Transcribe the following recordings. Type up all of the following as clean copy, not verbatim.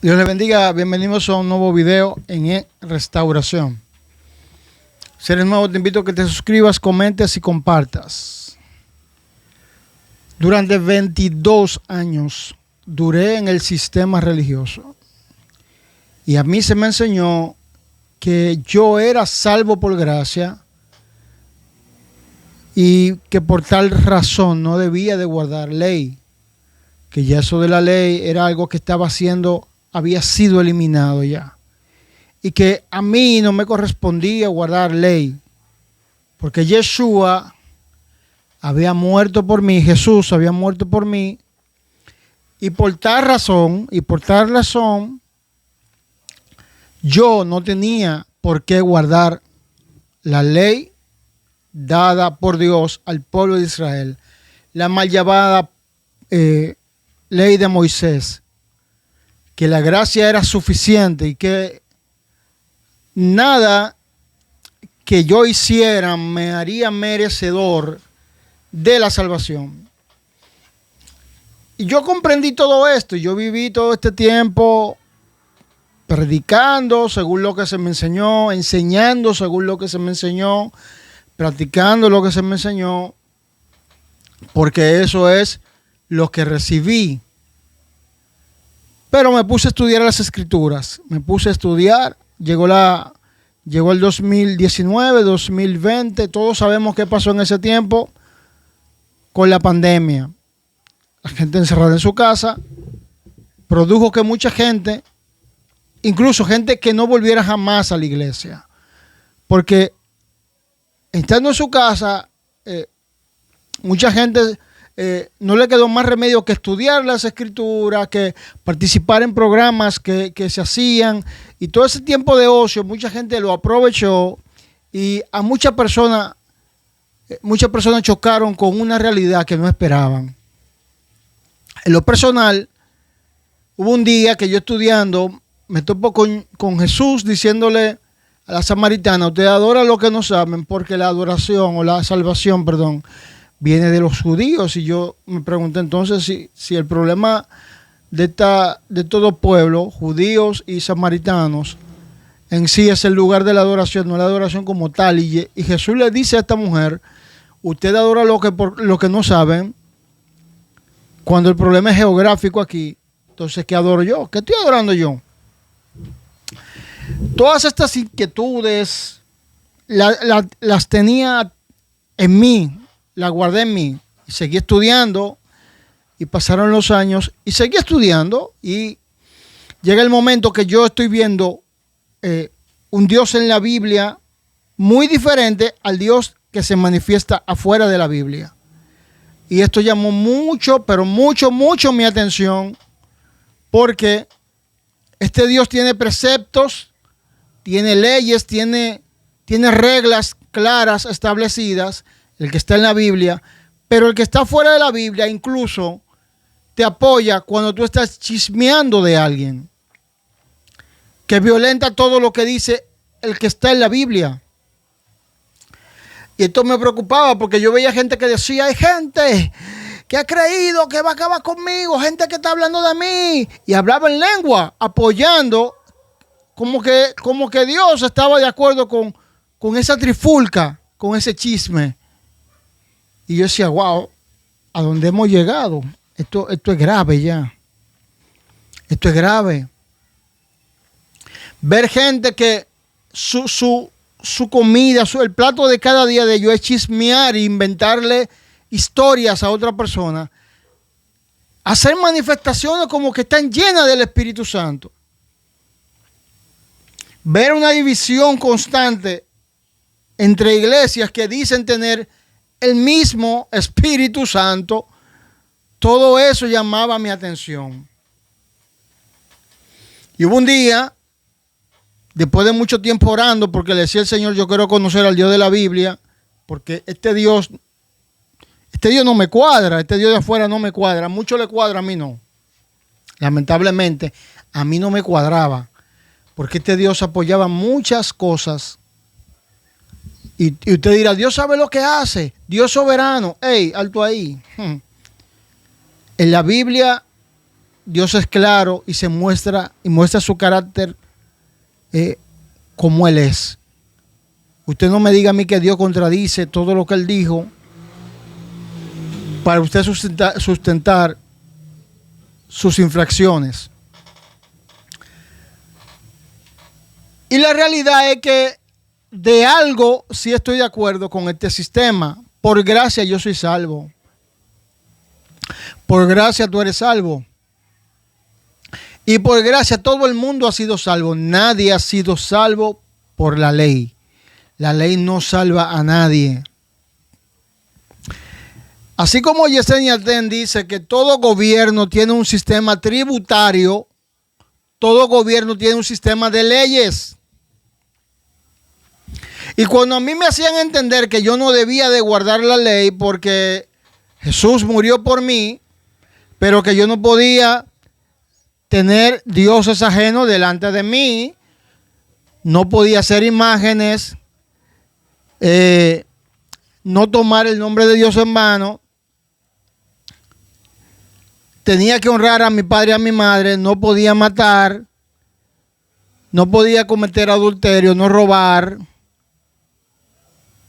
Dios les bendiga, bienvenidos a un nuevo video en Restauración. Si eres nuevo, te invito a que te suscribas, comentes y compartas. Durante 22 años duré en el sistema religioso y a mí se me enseñó que yo era salvo por gracia y que por tal razón no debía de guardar ley, que ya eso de la ley era algo que había sido eliminado ya, y que a mí no me correspondía guardar ley, porque Yeshua había muerto por mí, Jesús había muerto por mí, y por tal razón, yo no tenía por qué guardar la ley dada por Dios al pueblo de Israel, la mal llamada ley de Moisés, que la gracia era suficiente y que nada que yo hiciera me haría merecedor de la salvación. Y yo comprendí todo esto. Yo viví todo este tiempo predicando según lo que se me enseñó, enseñando según lo que se me enseñó, practicando lo que se me enseñó, porque eso es lo que recibí. Pero me puse a estudiar las escrituras, llegó el 2019, 2020, todos sabemos qué pasó en ese tiempo con la pandemia. La gente encerrada en su casa, produjo que mucha gente, incluso gente que no volviera jamás a la iglesia, porque estando en su casa, mucha gente no le quedó más remedio que estudiar las escrituras, que participar en programas que se hacían, y todo ese tiempo de ocio mucha gente lo aprovechó, y a muchas personas chocaron con una realidad que no esperaban. En lo personal, hubo un día que yo estudiando me topo con Jesús diciéndole a la samaritana: ustedes adoran lo que no saben, porque la adoración o la salvación, perdón, viene de los judíos. Y yo me pregunté entonces si el problema de todo pueblo, judíos y samaritanos, en sí es el lugar de la adoración, no la adoración como tal. Y Jesús le dice a esta mujer: usted adora lo que no saben, cuando el problema es geográfico aquí. Entonces, ¿qué adoro yo? ¿Qué estoy adorando yo? Todas estas inquietudes las tenía en mí, las guardé en mí, y seguí estudiando, y pasaron los años y seguí estudiando, y llega el momento que yo estoy viendo un Dios en la Biblia muy diferente al Dios que se manifiesta afuera de la Biblia. Y esto llamó mucho, pero mucho mi atención, porque este Dios tiene preceptos, tiene leyes, tiene reglas claras establecidas, el que está en la Biblia, pero el que está fuera de la Biblia incluso te apoya cuando tú estás chismeando de alguien, que violenta todo lo que dice el que está en la Biblia. Y esto me preocupaba, porque yo veía gente que decía: hay gente que ha creído que va a acabar conmigo, gente que está hablando de mí, y hablaba en lengua, apoyando como que Dios estaba de acuerdo con esa trifulca, con ese chisme. Y yo decía: wow, ¿a dónde hemos llegado? Esto es grave ya. Esto es grave. Ver gente que su comida, el plato de cada día de ellos es chismear e inventarle historias a otra persona, hacer manifestaciones como que están llenas del Espíritu Santo. Ver una división constante entre iglesias que dicen tener el mismo Espíritu Santo, todo eso llamaba mi atención. Y hubo un día, después de mucho tiempo orando, porque le decía al Señor: yo quiero conocer al Dios de la Biblia, porque este Dios no me cuadra, este Dios de afuera no me cuadra. A muchos le cuadra, a mí no. Lamentablemente, a mí no me cuadraba, porque este Dios apoyaba muchas cosas. Y usted dirá: Dios sabe lo que hace, Dios soberano. ¡Ey, alto ahí! En la Biblia Dios es claro y muestra su carácter como Él es. Usted no me diga a mí que Dios contradice todo lo que Él dijo para usted sustentar sus infracciones. Y la realidad es que de algo sí estoy de acuerdo con este sistema. Por gracia yo soy salvo. Por gracia tú eres salvo. Y por gracia todo el mundo ha sido salvo. Nadie ha sido salvo por la ley. La ley no salva a nadie. Así como Yesenia Ten dice que todo gobierno tiene un sistema tributario, todo gobierno tiene un sistema de leyes. Y cuando a mí me hacían entender que yo no debía de guardar la ley porque Jesús murió por mí, pero que yo no podía tener dioses ajenos delante de mí, no podía hacer imágenes, no tomar el nombre de Dios en vano, tenía que honrar a mi padre y a mi madre, no podía matar, no podía cometer adulterio, no robar,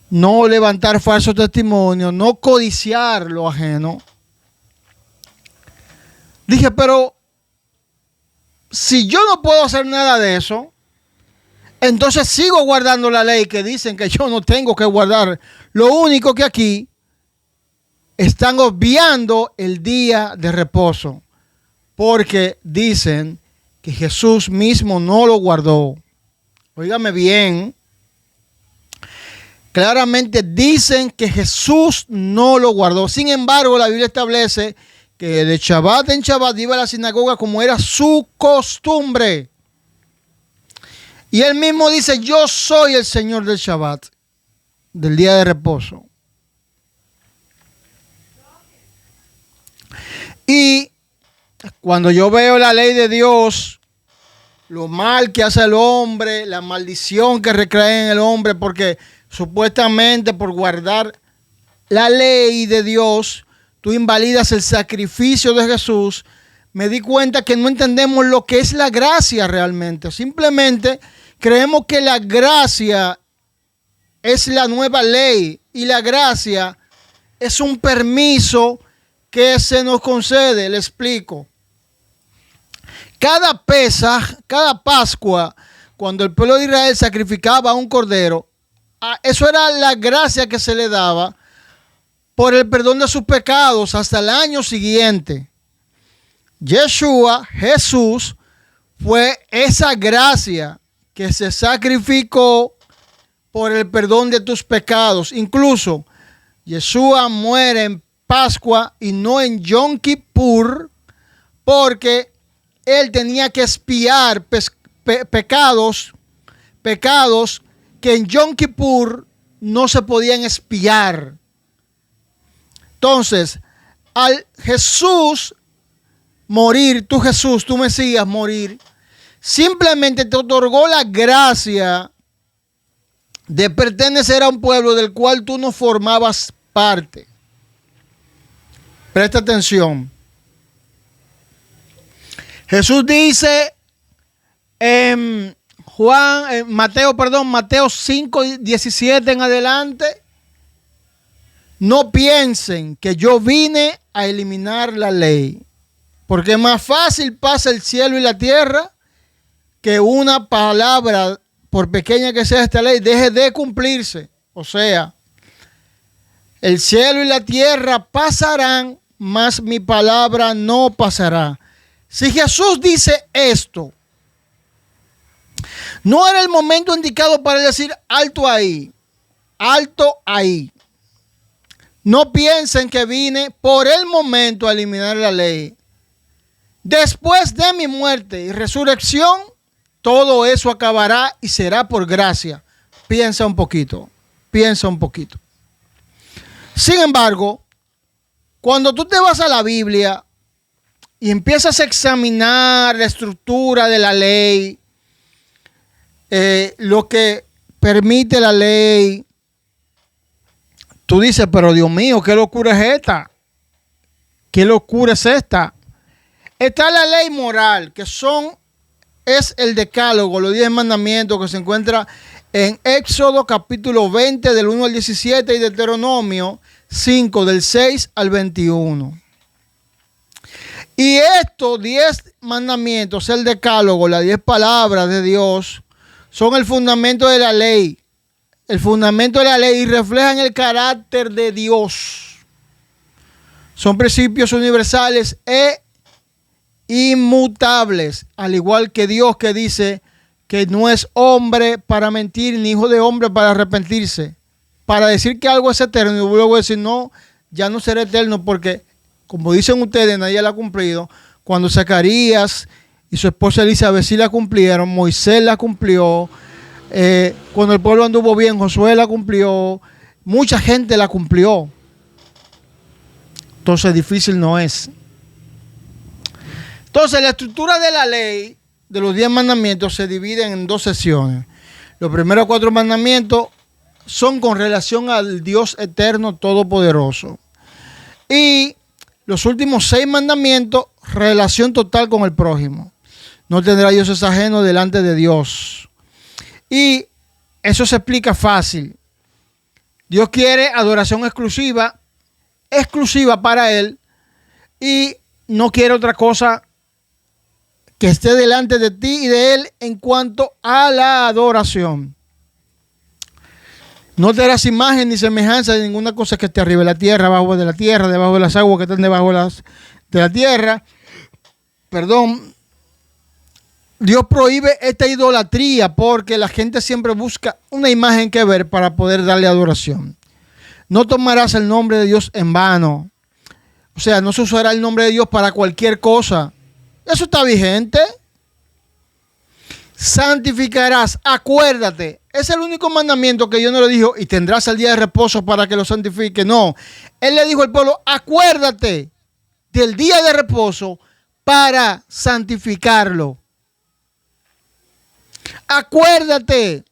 no levantar falsos testimonios, no codiciar lo ajeno. Dije, pero si yo no puedo hacer nada de eso, entonces sigo guardando la ley que dicen que yo no tengo que guardar. Lo único que aquí están obviando el día de reposo, porque dicen que Jesús mismo no lo guardó. Óigame bien. Claramente dicen que Jesús no lo guardó. Sin embargo, la Biblia establece que de Shabbat en Shabbat iba a la sinagoga como era su costumbre. Y él mismo dice, yo soy el Señor del Shabbat, del día de reposo. Y cuando yo veo la ley de Dios, lo mal que hace el hombre, la maldición que recae en el hombre, porque supuestamente por guardar la ley de Dios, tú invalidas el sacrificio de Jesús. Me di cuenta que no entendemos lo que es la gracia realmente. Simplemente creemos que la gracia es la nueva ley y la gracia es un permiso que se nos concede. Le explico. Cada Pascua, cuando el pueblo de Israel sacrificaba a un cordero, eso era la gracia que se le daba por el perdón de sus pecados hasta el año siguiente. Yeshua, Jesús, fue esa gracia que se sacrificó por el perdón de tus pecados. Incluso Yeshua muere en Pascua y no en Yom Kippur, porque él tenía que expiar pecados que en Yom Kippur no se podían expiar. Entonces, al Jesús morir, tu Mesías morir, simplemente te otorgó la gracia de pertenecer a un pueblo del cual tú no formabas parte. Presta atención. Jesús dice en Mateo 5:17 en adelante, no piensen que yo vine a eliminar la ley, porque más fácil pasa el cielo y la tierra que una palabra, por pequeña que sea esta ley, deje de cumplirse. O sea, el cielo y la tierra pasarán, mas mi palabra no pasará. Si Jesús dice esto, no era el momento indicado para decir alto ahí, alto ahí. No piensen que vine por el momento a eliminar la ley. Después de mi muerte y resurrección, todo eso acabará y será por gracia. Piensa un poquito. Sin embargo, cuando tú te vas a la Biblia y empiezas a examinar la estructura de la ley, lo que permite la ley, tú dices, pero Dios mío, ¿qué locura es esta? ¿Qué locura es esta? Está la ley moral, es el decálogo, los 10 mandamientos que se encuentra en Éxodo capítulo 20 del 1 al 17 y Deuteronomio 5 del 6 al 21. Y estos 10 mandamientos, el decálogo, las 10 palabras de Dios, son el fundamento de la ley. El fundamento de la ley y reflejan el carácter de Dios. Son principios universales e inmutables, al igual que Dios, que dice que no es hombre para mentir, ni hijo de hombre para arrepentirse. Para decir que algo es eterno y luego decir no, ya no será eterno, porque como dicen ustedes, nadie la ha cumplido. Cuando Zacarías y su esposa Elizabeth sí la cumplieron, Moisés la cumplió, cuando el pueblo anduvo bien, Josué la cumplió, mucha gente la cumplió. Entonces difícil no es. Entonces la estructura de la ley, de los 10 mandamientos, se divide en 2 secciones. Los primeros 4 mandamientos son con relación al Dios eterno todopoderoso. Y los últimos 6 mandamientos, relación total con el prójimo. No tendrá dioses ajenos delante de Dios. Y eso se explica fácil. Dios quiere adoración exclusiva para Él, y no quiere otra cosa que esté delante de ti y de Él en cuanto a la adoración. No te harás imagen ni semejanza de ninguna cosa que esté arriba de la tierra, abajo de la tierra, debajo de las aguas que están debajo de la tierra. Dios prohíbe esta idolatría porque la gente siempre busca una imagen que ver para poder darle adoración. No tomarás el nombre de Dios en vano. O sea, no se usará el nombre de Dios para cualquier cosa. Eso está vigente. Santificarás, acuérdate. Es el único mandamiento que Dios no le dijo, y tendrás el día de reposo para que lo santifique. No, Él le dijo al pueblo, acuérdate del día de reposo para santificarlo. Acuérdate.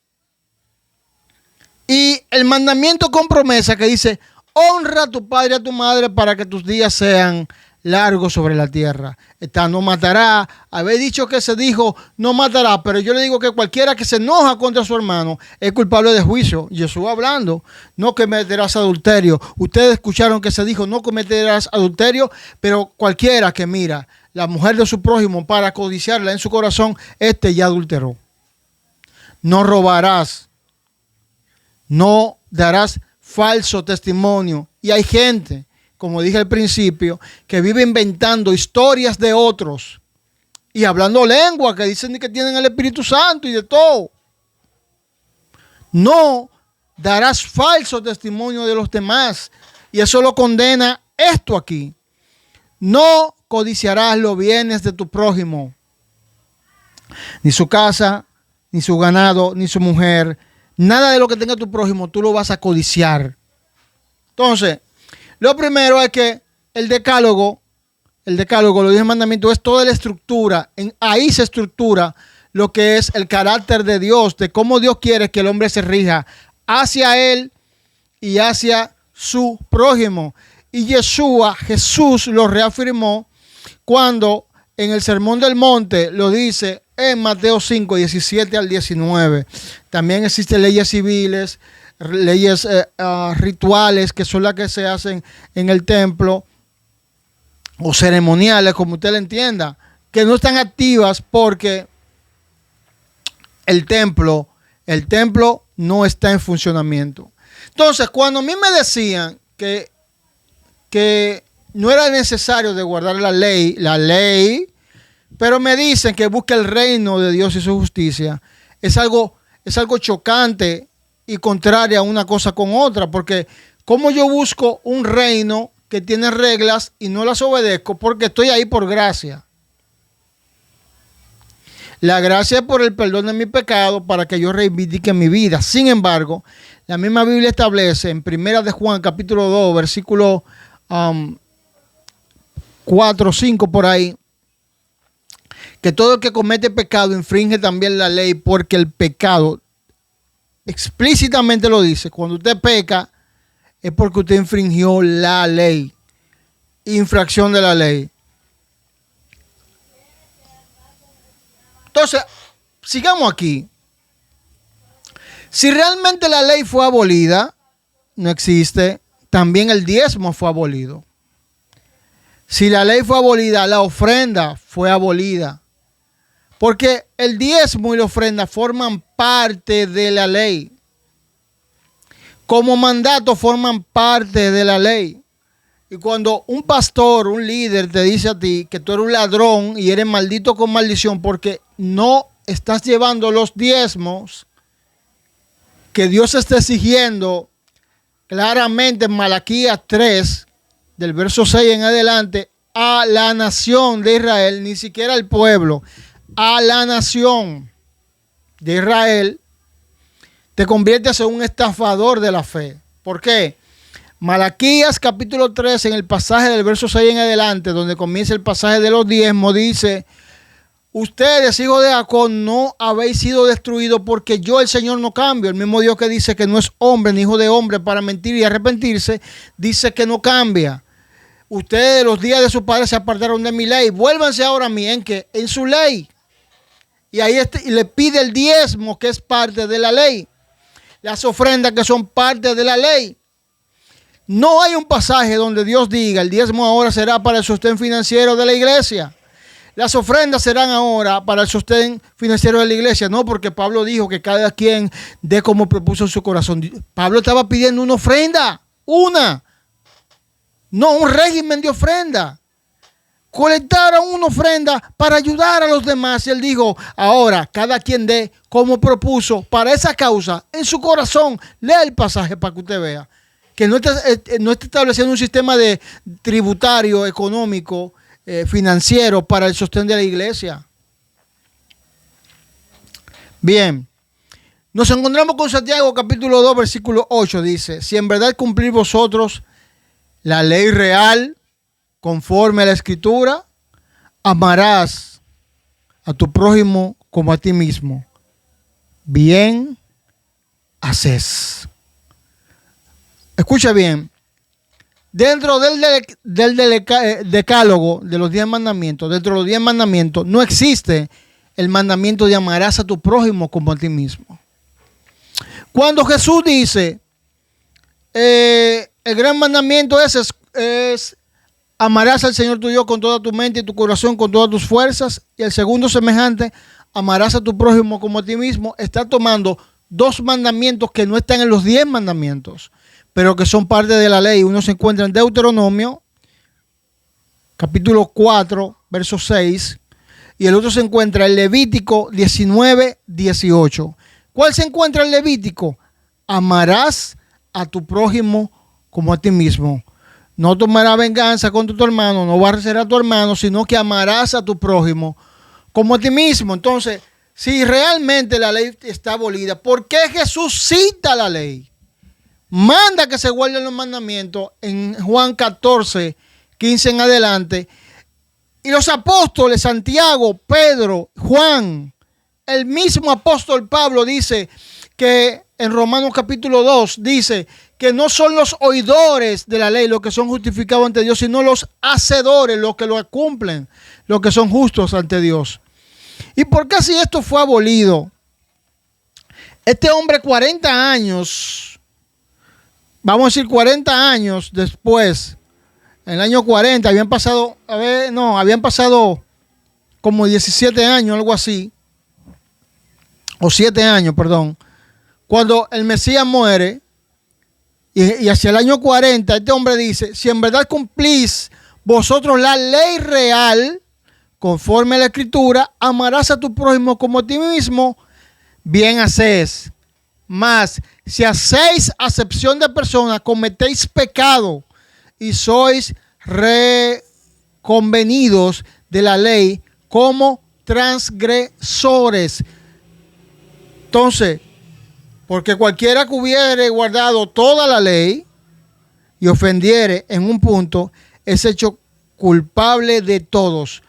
Y el mandamiento con promesa que dice, honra a tu padre y a tu madre para que tus días sean largos sobre la tierra. No matará. Habéis dicho que se dijo no matará, pero yo le digo que cualquiera que se enoja contra su hermano es culpable de juicio. Jesús hablando, no cometerás adulterio. Ustedes escucharon que se dijo no cometerás adulterio, pero cualquiera que mira la mujer de su prójimo para codiciarla en su corazón, ya adulteró. No robarás. No darás falso testimonio. Y hay gente, como dije al principio, que vive inventando historias de otros y hablando lengua, que dicen que tienen el Espíritu Santo y de todo. No darás falso testimonio de los demás. Y eso lo condena esto aquí. No codiciarás los bienes de tu prójimo, ni su casa, ni su ganado, ni su mujer. Nada de lo que tenga tu prójimo tú lo vas a codiciar. Entonces, lo primero es que el decálogo, los 10 mandamientos, es toda la estructura. Ahí se estructura lo que es el carácter de Dios, de cómo Dios quiere que el hombre se rija hacia Él y hacia su prójimo. Y Jesús lo reafirmó cuando en el Sermón del Monte lo dice en Mateo 5, 17 al 19. También existen leyes civiles, leyes rituales, que son las que se hacen en el templo, o ceremoniales, como usted le entienda, que no están activas porque el templo no está en funcionamiento. Entonces, cuando a mí me decían que no era necesario de guardar la ley, pero me dicen que busque el reino de Dios y su justicia, es algo chocante y contraria a una cosa con otra, porque ¿cómo yo busco un reino que tiene reglas y no las obedezco porque estoy ahí por gracia? La gracia es por el perdón de mi pecado para que yo reivindique mi vida. Sin embargo, la misma Biblia establece en 1 de Juan capítulo 2, versículo 4, 5 por ahí, que todo el que comete pecado infringe también la ley, porque el pecado explícitamente lo dice. Cuando usted peca es porque usted infringió la ley, infracción de la ley. Entonces, sigamos aquí. Si realmente la ley fue abolida, no existe, también el diezmo fue abolido. Si la ley fue abolida, la ofrenda fue abolida. Porque el diezmo y la ofrenda forman parte de la ley. Como mandato forman parte de la ley. Y cuando un pastor, un líder te dice a ti que tú eres un ladrón y eres maldito con maldición porque no estás llevando los diezmos que Dios está exigiendo claramente en Malaquías 3, del verso 6 en adelante, a la nación de Israel, ni siquiera al pueblo, a la nación de Israel, te conviertes en un estafador de la fe. ¿Por qué? Malaquías capítulo 3, en el pasaje del verso 6 en adelante, donde comienza el pasaje de los diezmos, dice: ustedes, hijos de Jacob, no habéis sido destruidos porque yo, el Señor, no cambio. El mismo Dios que dice que no es hombre ni hijo de hombre para mentir y arrepentirse, dice que no cambia. Ustedes, los días de su padre, se apartaron de mi ley. Vuélvanse ahora a mí, ¿en qué? En su ley. Y ahí y le pide el diezmo, que es parte de la ley. Las ofrendas, que son parte de la ley. No hay un pasaje donde Dios diga: el diezmo ahora será para el sostén financiero de la iglesia. Las ofrendas serán ahora para el sostén financiero de la iglesia. No, porque Pablo dijo que cada quien dé como propuso en su corazón. Pablo estaba pidiendo una ofrenda. No un régimen de ofrenda. Colectaron una ofrenda para ayudar a los demás. Y él dijo: ahora cada quien dé como propuso para esa causa en su corazón. Lea el pasaje para que usted vea que no está estableciendo un sistema de tributario, económico, financiero para el sostén de la iglesia. Bien, nos encontramos con Santiago capítulo 2 versículo 8. Dice: si en verdad cumplís vosotros la ley real conforme a la escritura, amarás a tu prójimo como a ti mismo. Bien haces. Escucha bien. Dentro del decálogo de los 10 mandamientos, dentro de los 10 mandamientos, no existe el mandamiento de amarás a tu prójimo como a ti mismo. Cuando Jesús dice, el gran mandamiento es amarás al Señor tu Dios con toda tu mente y tu corazón, con todas tus fuerzas, y el segundo semejante, amarás a tu prójimo como a ti mismo, está tomando dos mandamientos que no están en los 10 mandamientos, pero que son parte de la ley. Uno se encuentra en Deuteronomio, capítulo 4, verso 6, y el otro se encuentra en Levítico 19, 18. ¿Cuál se encuentra en Levítico? Amarás a tu prójimo como a ti mismo. No tomarás venganza contra tu hermano, no aborrecerás a tu hermano, sino que amarás a tu prójimo como a ti mismo. Entonces, si realmente la ley está abolida, ¿por qué Jesús cita la ley? Manda que se guarden los mandamientos en Juan 14, 15 en adelante. Y los apóstoles, Santiago, Pedro, Juan, el mismo apóstol Pablo dice que en Romanos capítulo 2 dice que no son los oidores de la ley los que son justificados ante Dios, sino los hacedores, los que lo cumplen, los que son justos ante Dios. ¿Y por qué si esto fue abolido? Este hombre 40 años, vamos a decir 40 años después, en el año 40, habían pasado como 17 años, algo así, o 7 años, perdón, cuando el Mesías muere, y hacia el año 40, este hombre dice: si en verdad cumplís vosotros la ley real, conforme a la escritura, amarás a tu prójimo como a ti mismo, bien hacéis. Mas, si hacéis acepción de personas, cometéis pecado y sois reconvenidos de la ley como transgresores. Entonces, porque cualquiera que hubiere guardado toda la ley y ofendiere en un punto, es hecho culpable de todos.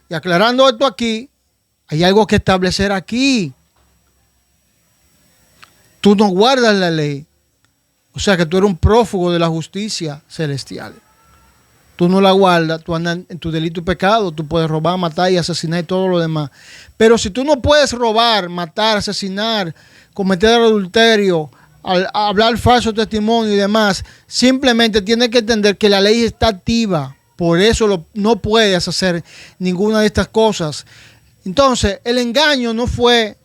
Y aclarando esto aquí, hay algo que establecer aquí. Tú no guardas la ley. O sea que tú eres un prófugo de la justicia celestial. tú no la guardas, tú andas en tu delito y pecado, tú puedes robar, matar y asesinar y todo lo demás. Pero si tú no puedes robar, matar, asesinar, cometer adulterio, hablar falso testimonio y demás, simplemente tienes que entender que la ley está activa. Por eso no puedes hacer ninguna de estas cosas. Entonces, el engaño no fue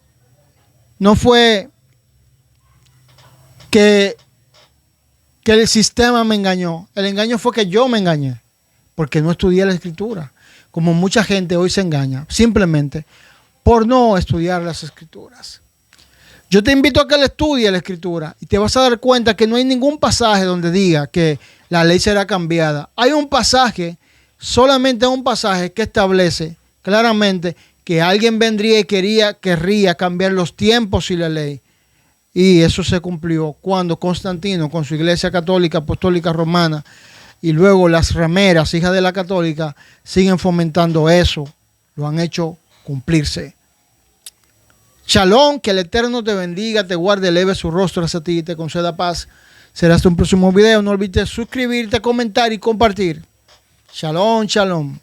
que el sistema me engañó. El engaño fue que yo me engañé, porque no estudié la escritura. Como mucha gente hoy se engaña, simplemente por no estudiar las escrituras. Yo te invito a que le estudies la escritura y te vas a dar cuenta que no hay ningún pasaje donde diga que la ley será cambiada. Hay un pasaje, solamente un pasaje que establece claramente que alguien vendría y querría cambiar los tiempos y la ley. Y eso se cumplió cuando Constantino, con su iglesia católica, apostólica romana, y luego las rameras, hijas de la católica, siguen fomentando eso. Lo han hecho cumplirse. Shalom, que el Eterno te bendiga, te guarde, eleve su rostro hacia ti y te conceda paz. Será hasta un próximo video. No olvides suscribirte, comentar y compartir. Shalom, shalom.